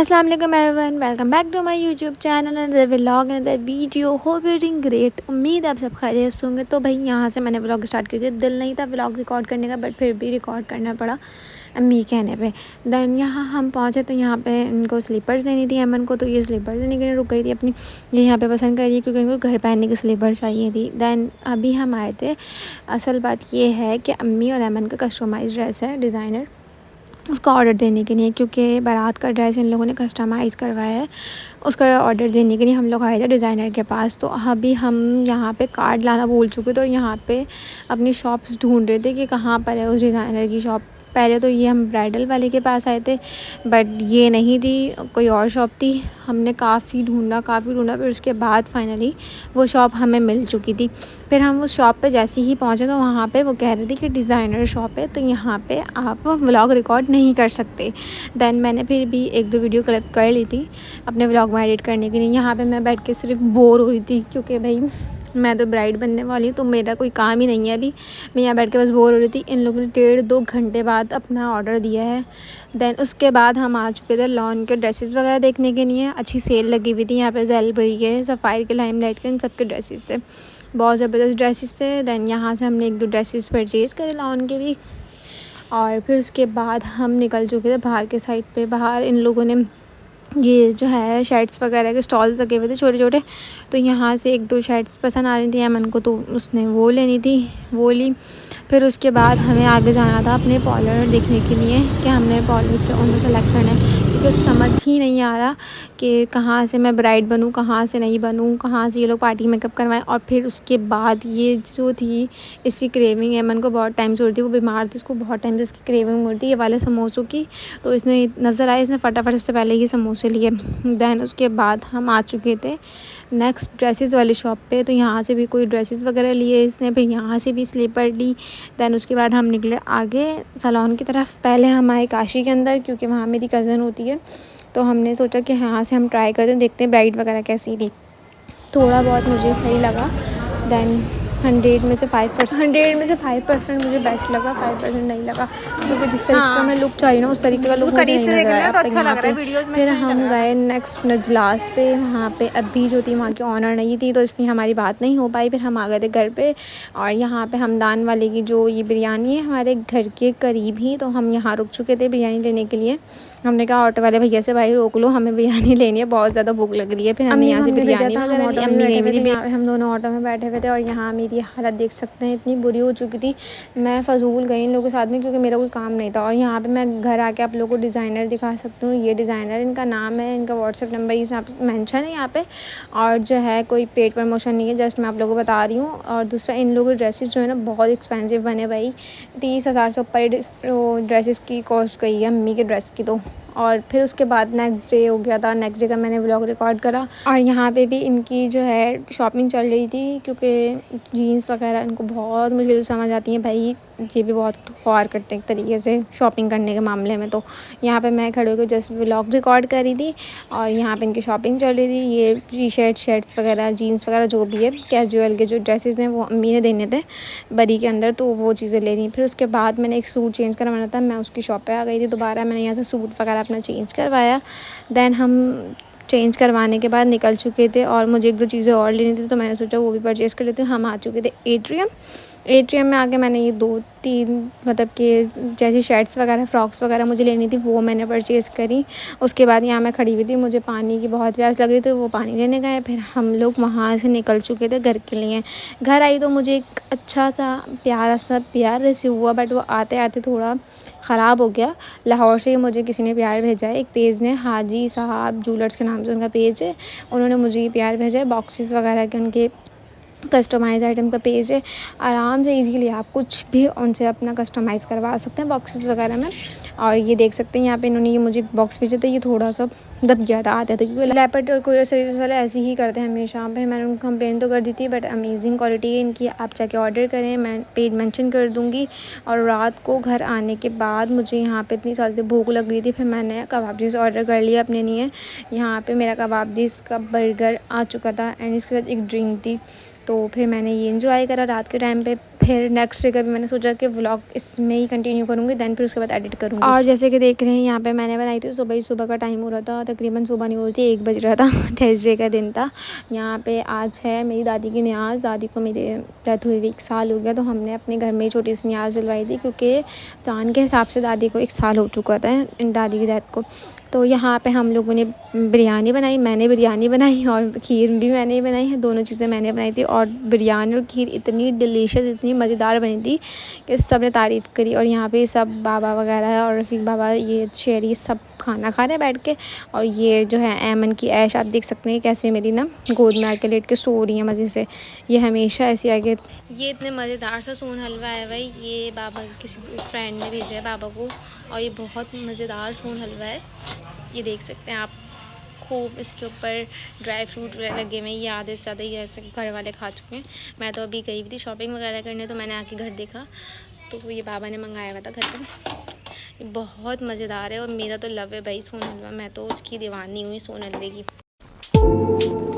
अस्सलाम वालेकुम everyone, welcome back to my YouTube channel another vlog another video. Hope you doing great. उम्मीद आप सब खैरियत से होंगे। तो भाई यहाँ से मैंने व्लॉग स्टार्ट कर दिया। दिल नहीं था व्लॉग रिकॉर्ड करने का, बट फिर भी रिकॉर्ड करना पड़ा अम्मी कहने पे। देन यहाँ हम पहुँचे तो यहाँ पे इनको स्लीपर्स देनी थी अमन को, तो ये स्लीपर्स देने के लिए रुक गई थी अपनी। ये यहाँ पे पसंद कर रही है क्योंकि इनको घर पहनने की स्लीपर चाहिए थी। देन अभी हम आए थे। असल बात ये है कि अम्मी और अमन का कस्टमाइज ड्रेस है डिज़ाइनर, उसका ऑर्डर देने के लिए, क्योंकि बारात का ड्रेस इन लोगों ने कस्टमाइज़ करवाया है। उसका ऑर्डर देने के लिए हम लोग आए थे डिज़ाइनर के पास। तो अभी हम यहाँ पे कार्ड लाना भूल चुके थे और यहाँ पे अपनी शॉप्स ढूंढ रहे थे कि कहाँ पर है उस डिज़ाइनर की शॉप। पहले तो ये हम ब्राइडल वाले के पास आए थे, बट ये नहीं थी, कोई और शॉप थी। हमने काफ़ी ढूंढा फिर उसके बाद फाइनली वो शॉप हमें मिल चुकी थी। फिर हम उस शॉप पे जैसे ही पहुँचे तो वहाँ पे वो कह रही थी कि डिज़ाइनर शॉप है, तो यहाँ पे आप व्लॉग रिकॉर्ड नहीं कर सकते। देन मैंने फिर भी एक दो वीडियो क्लिप कर ली थी अपने व्लॉग में एडिट करने के लिए। यहाँ पे मैं बैठ के सिर्फ बोर हो रही थी क्योंकि भाई मैं तो ब्राइड बनने वाली हूँ, तो मेरा कोई काम ही नहीं है अभी। मैं यहाँ बैठ के बस बोर हो रही थी। इन लोगों ने 1.5-2 घंटे बाद अपना ऑर्डर दिया है। देन उसके बाद हम आ चुके थे लॉन के ड्रेसेस वगैरह देखने के लिए। अच्छी सेल लगी हुई थी यहाँ पे, जेलबरी के, सफ़ायर के, लाइमलाइट के, इन सब के ड्रेसेस थे। बहुत ज़बरदस्त ड्रेसेस थे। देन यहाँ से हमने 1-2 ड्रेसेस परचेज़ करे लॉन के भी। और फिर उसके बाद हम निकल चुके थे बाहर के साइड पे। बाहर इन लोगों ने ये जो है शर्ट्स वगैरह के स्टॉल्स लगे हुए थे छोटे छोटे, तो यहाँ से 1-2 शर्ट्स पसंद आ रही थी अमन को, तो उसने वो लेनी थी, वो ली। फिर उसके बाद हमें आगे जाना था अपने पार्लर देखने के लिए कि हमने पार्लर कौन सा सेलेक्ट करना है, क्योंकि समझ ही नहीं आ रहा कि कहाँ से मैं ब्राइड बनूँ, कहाँ से नहीं बनूँ, कहाँ से ये लोग पार्टी मेकअप करवाएं। और फिर उसके बाद ये जो थी इसकी क्रेविंग, अमन को बहुत टाइम से हो रही थी, वो बीमार थी, उसको बहुत टाइम से इसकी क्रेविंग हो रही थी ये वाले समोसों की। तो इसने नज़र आया, इसने फटाफट सबसे पहले ये समोसे लिए। दैन उसके बाद हम आ चुके थे नेक्स्ट ड्रेसेस वाली शॉप पे, तो यहाँ से भी कोई ड्रेसेस वगैरह लिए इसने, फिर यहाँ से भी स्लीपर ली। दैन उसके बाद हम निकले आगे सैलून की तरफ। पहले हम आए काशी के अंदर क्योंकि वहाँ मेरी कज़न होती है, तो हमने सोचा कि यहाँ से हम ट्राई करते हैं, देखते हैं ब्राइड वगैरह कैसी थी। थोड़ा बहुत मुझे सही लगा। दैन 100 में से 5% मुझे बेस्ट लगा, 5% नहीं लगा, क्योंकि जिस तरीके का मैं लुक चाहिए ना उस तरीके का लुक मुझे नहीं नज़र आया अब तक यहाँ पे। फिर हम गए नेक्स्ट नजलास पे। वहाँ पे अभी जो थी वहाँ की ऑनर नहीं थी, तो इसलिए हमारी बात नहीं हो पाई। फिर हम आ गए थे घर पे, और यहाँ पे हमदान वाले की जो ये बिरयानी है हमारे घर के करीब ही, तो हम यहाँ रुक चुके थे बिरयानी लेने के लिए। हमने कहा ऑटो वाले भैया से, भाई रोक लो, हमें बिरयानी लेनी है, बहुत ज़्यादा भूख लग रही है। फिर हमने यहाँ से बिरयानी वगैरह ली। अम्मी गई हुई थी, हम दोनों ऑटो में बैठे हुए थे। और यहाँ मेरी हालत देख सकते हैं, इतनी बुरी हो चुकी थी। मैं फ़जूल गई इन लोगों के साथ में क्योंकि मेरा कोई काम नहीं था। और यहाँ पे मैं घर आके आप लोगों को डिज़ाइनर दिखा सकती हूँ। ये डिज़ाइनर, इनका नाम है, इनका व्हाट्सएप नंबर इस यहाँ पे मेंशन है यहाँ पे। और जो है कोई पेड प्रमोशन नहीं है, जस्ट मैं आप लोगों को बता रही हूँ। और दूसरा, इन लोगों के ड्रेसेस जो है ना बहुत एक्सपेंसिव बने भाई, 30,000 से ऊपर ड्रेसेस की कॉस्ट गई है अम्मी के ड्रेस की तो। और फिर उसके बाद नेक्स्ट डे हो गया था। नेक्स्ट डे का मैंने व्लॉग रिकॉर्ड करा, और यहाँ पे भी इनकी जो है शॉपिंग चल रही थी, क्योंकि जीन्स वगैरह इनको बहुत मुश्किल समझ आती हैं भाई। ये भी बहुत ख्वार करते हैं एक तरीके से शॉपिंग करने के मामले में। तो यहाँ पे मैं खड़े होकर जस्ट व्लॉग रिकॉर्ड कर रही थी, और यहाँ पे इनकी शॉपिंग चल रही थी। ये टी शर्ट्स वगैरह, जीन्स वगैरह जो भी है, कैजुअल के जो ड्रेसेस हैं वो अम्मी ने देने थे बरी के अंदर, तो वो चीज़ें ले रही। फिर उसके बाद मैंने एक सूट चेंज करवाना था, मैं उसकी शॉप पे आ गई थी दोबारा। मैंने यहाँ से सूट वगैरह अपना चेंज करवाया। दैन हम चेंज करवाने के बाद निकल चुके थे, और मुझे 1-2 चीज़ें और लेनी थी, तो मैंने सोचा वो भी परचेज़ कर लेती हूँ। हम आ चुके थे एट्रियम में। आके मैंने ये 2-3 मतलब कि जैसी शर्ट्स वगैरह, फ्रॉक्स वगैरह मुझे लेनी थी, वो मैंने परचेज़ करी। उसके बाद यहाँ मैं खड़ी हुई थी, मुझे पानी की बहुत प्यास लग रही थी, वो पानी लेने गए। फिर हम लोग वहाँ से निकल चुके थे घर के लिए। घर आई तो मुझे एक अच्छा सा प्यारा सा प्यार रिसीव हुआ, बट वो आते आते थोड़ा ख़राब हो गया। लाहौर से मुझे किसी ने प्यार भेजा है, एक पेज ने, हाजी साहब जूलर्स के नाम से उनका पेज है, उन्होंने मुझे ये प्यार भेजा है। बॉक्सेस वगैरह के उनके कस्टमाइज़ आइटम का पेज है। आराम से ईज़िली आप कुछ भी उनसे अपना कस्टमाइज़ करवा सकते हैं बॉक्सेस वगैरह में। और ये देख सकते हैं यहाँ पे इन्होंने ये मुझे बॉक्स भेजा था, ये थोड़ा सा दब गया था आते थे, क्योंकि लैपट और कोरियर सर्विस वाले ऐसे ही करते हैं हमेशा। फिर मैंने उनको कंप्लेन तो कर दी थी, बट अमेजिंग क्वालिटी है इनकी, आप जाके ऑर्डर करें, मैं पेज मेंशन कर दूँगी। और रात को घर आने के बाद मुझे यहाँ पे इतनी ज़्यादा भूख लग रही थी, फिर मैंने कबाब ऑर्डर कर लिया अपने लिए। यहाँ पे मेरा कबाब का बर्गर आ चुका था, एंड इसके साथ एक ड्रिंक थी। तो फिर मैंने ये एंजॉय करा रात के टाइम पे। फिर नेक्स्ट डे का भी मैंने सोचा कि व्लॉग इसमें ही कंटिन्यू करूँगी, देन फिर उसके बाद एडिट करूँगी। और जैसे कि देख रहे हैं यहाँ पे मैंने बनाई थी सुबह ही, सुबह का टाइम हो रहा था, तकरीबन सुबह नहीं हो रही थी, 1 बज रहा था। थर्सडे का दिन था। यहाँ पे आज है मेरी दादी की न्याज़। दादी को मेरे डेथ हुई 1 साल हो गया, तो हमने अपने घर में ही छोटी सी न्याज़ दिलवाई थी, क्योंकि चाँद के हिसाब से दादी को 1 साल हो चुका था इन दादी की डेथ को। तो यहाँ पे हम लोगों ने बिरयानी बनाई, मैंने बिरयानी बनाई और खीर भी मैंने ही बनाई है, दोनों चीज़ें मैंने बनाई थी। और बिरयानी और खीर इतनी डिलीशियस, इतनी मज़ेदार बनी थी कि सब ने तारीफ़ करी। और यहाँ पे सब बाबा वगैरह और रफ़ीक बाबा, ये शेरी, सब खाना खा रहे हैं बैठ के। और ये जो है ऐमन की ऐश, आप देख सकते हैं कैसे मेरी ना गोद में आके लेट के सो रही है मज़े से। ये हमेशा ऐसी आगे। ये इतने मज़ेदार सा सोन हलवा है भाई, ये बाबा किसी फ्रेंड ने भेजा है बाबा को, और ये बहुत मज़ेदार सोन हलवा है। ये देख सकते हैं आप, खूब इसके ऊपर ड्राई फ्रूट वगैरह लगे हुए हैं। ये आधे से ज़्यादा ये घर वाले खा चुके हैं। मैं तो अभी गई हुई थी शॉपिंग वगैरह करने, तो मैंने आके घर देखा तो ये बाबा ने मंगाया हुआ था घर पर। ये बहुत मज़ेदार है और मेरा तो लव है भाई सोन हलवा, मैं तो उसकी दीवानी हुई सोन हलवे की।